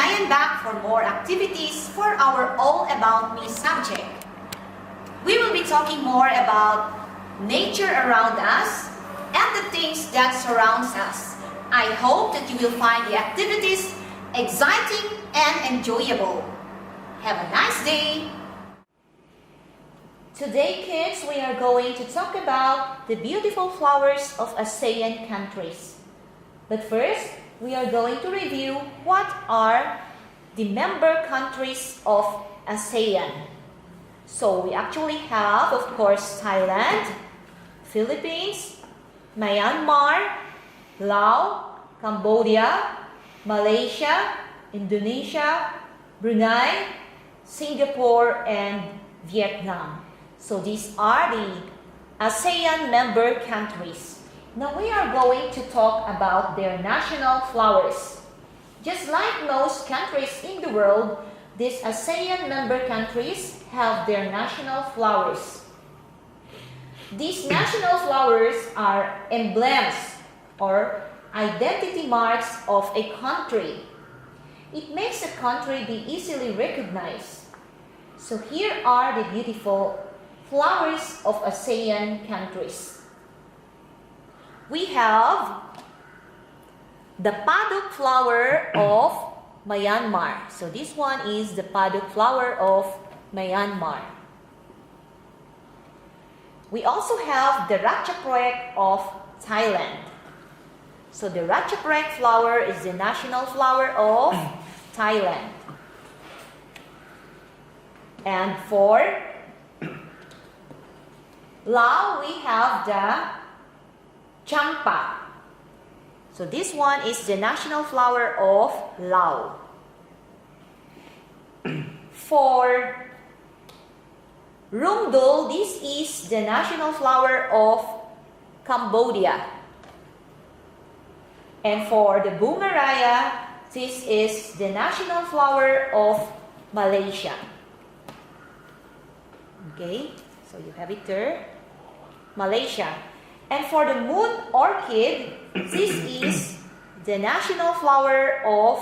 I am back for more activities for our All About Me subject. We will be talking more about nature around us and the things that surrounds us. I hope that you will find the activities exciting and enjoyable. Have a nice day! Today, kids, we are going to talk about the beautiful flowers of ASEAN countries. But first, we are going to review what are the member countries of ASEAN. So we actually have, of course, Thailand, Philippines, Myanmar, Laos, Cambodia, Malaysia, Indonesia, Brunei, Singapore, and Vietnam. So these are the ASEAN member countries. Now we are going to talk about their national flowers. Just like most countries in the world, these ASEAN member countries have their national flowers. These national flowers are emblems or identity marks of a country. It makes a country be easily recognized. So here are the beautiful flowers of ASEAN countries. We have the paduk flower of Myanmar. So this one is the paduk flower of Myanmar. We also have the ratchaprek of Thailand. So the ratchaprek flower is the national flower of Thailand. And for Laos, we have the champa. So this one is the national flower of Laos. For Rumdul, this is the national flower of Cambodia. And for the bunga raya, this is the national flower of Malaysia. Okay, so you have it there. Malaysia. And for the moon orchid, this is the national flower of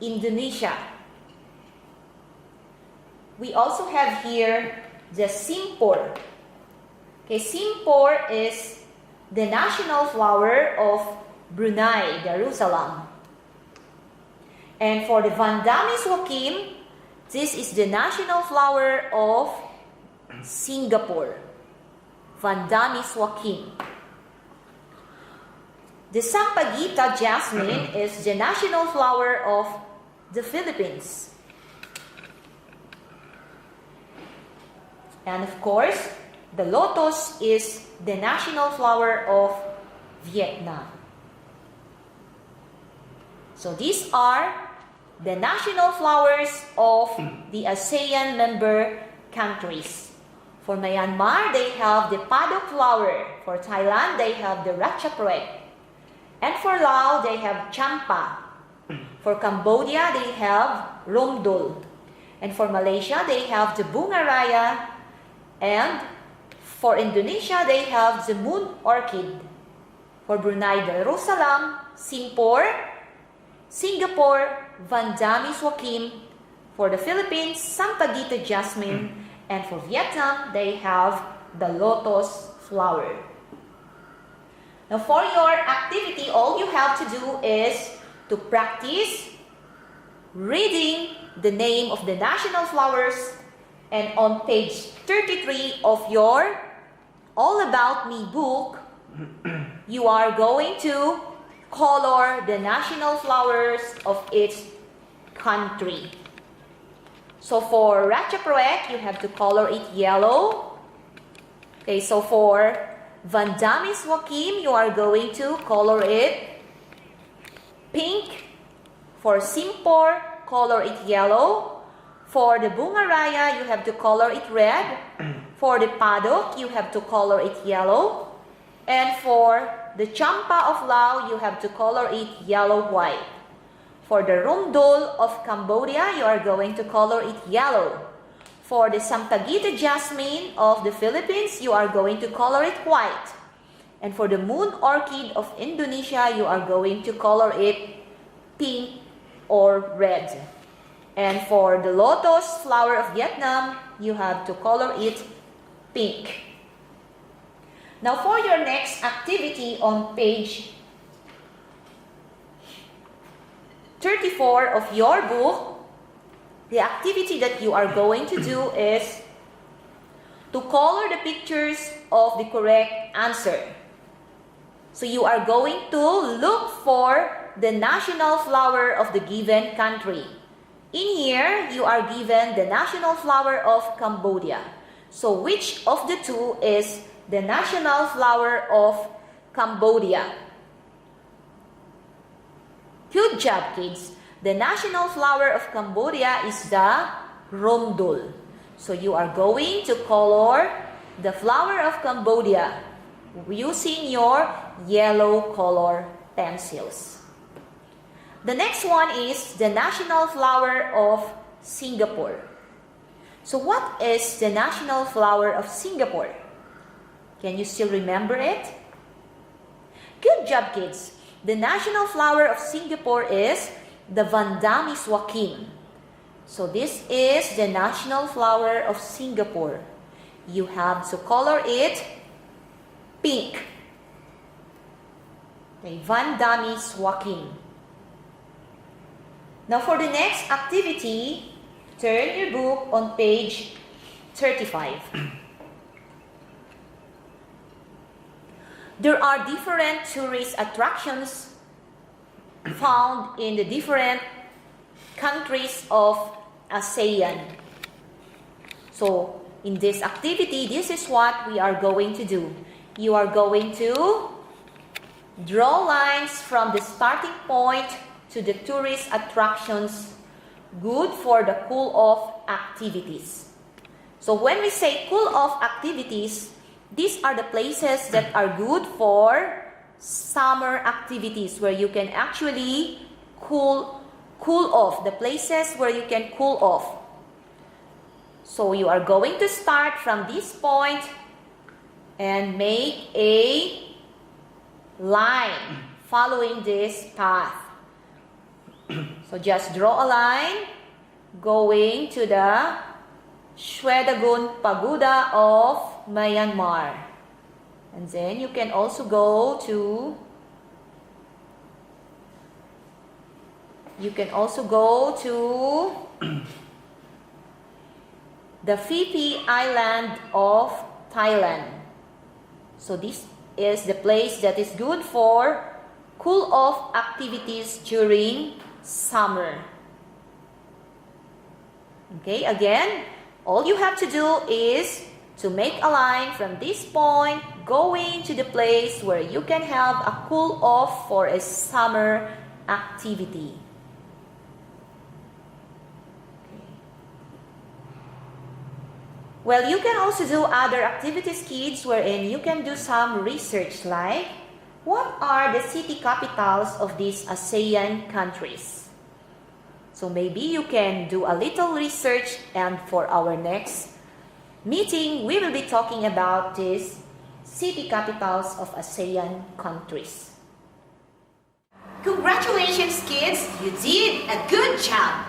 Indonesia. We also have here the simpor. Okay, simpor is the national flower of Brunei Darussalam. And for the Vandamiswakim, this is the national flower of Singapore. Vandamiswakim. The Sampaguita jasmine is the national flower of the Philippines. And of course, the lotus is the national flower of Vietnam. So these are the national flowers of the ASEAN member countries. For Myanmar, they have the paduk flower. For Thailand, they have the ratchaprek. And for Laos, they have champa. For Cambodia, they have rumdul. And for Malaysia, they have the bunga raya. And for Indonesia, they have the moon orchid. For Brunei Darussalam, simpor. Singapore, Vandamiswakim. For the Philippines, Sampaguita jasmine. And for Vietnam, they have the lotus flower. Now for your activity, all you have to do is to practice reading the name of the national flowers. And on page 33 of your All About Me book, you are going to color the national flowers of each country. So for ratchaprek, you have to color it yellow. Okay, so for Vandamiswakim, you are going to color it pink. For simpor, color it yellow. For the bunga raya, you have to color it red. For the paduk, you have to color it yellow. And for the champa of Laos, you have to color it yellow-white. For the rumdul of Cambodia, you are going to color it yellow. For the Sampaguita jasmine of the Philippines, you are going to color it white. And for the moon orchid of Indonesia, you are going to color it pink or red. And for the lotus flower of Vietnam, you have to color it pink. Now for your next activity on page 34 of your book, the activity that you are going to do is to color the pictures of the correct answer. So you are going to look for the national flower of the given country. In here, you are given the national flower of Cambodia. So which of the two is the national flower of Cambodia? Good job, kids. The national flower of Cambodia is the rondul. So you are going to color the flower of Cambodia using your yellow color pencils. The next one is the national flower of Singapore. So what is the national flower of Singapore? Can you still remember it? Good job, kids. The national flower of Singapore is the Vanda Miss Joaquim. So this is the national flower of Singapore. You have to color it pink. Okay, Vanda Miss Joaquim. Now for the next activity, turn your book on page 35. There are different tourist attractions found in the different countries of ASEAN. So in this activity, this is what we are going to do. You are going to draw lines from the starting point to the tourist attractions good for the cool-off activities. So when we say cool-off activities, these are the places that are good for summer activities where you can actually cool off, the places where you can cool off. So you are going to start from this point and make a line following this path. So just draw a line going to the Shwedagon Pagoda of Myanmar. And then you can also go to the Phi Phi Island of Thailand. So this is the place that is good for cool-off activities during summer. Okay, again, all you have to do is to make a line from this point going to the place where you can have a cool-off for a summer activity. Well, you can also do other activities, kids, wherein you can do some research like, what are the city capitals of these ASEAN countries? So maybe you can do a little research, and for our next meeting, we will be talking about these city capitals of ASEAN countries. Congratulations, kids! You did a good job!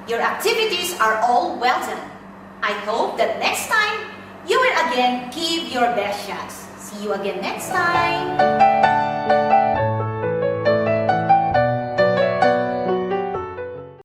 Your activities are all well done. I hope that next time, you will again give your best shots. See you again next time!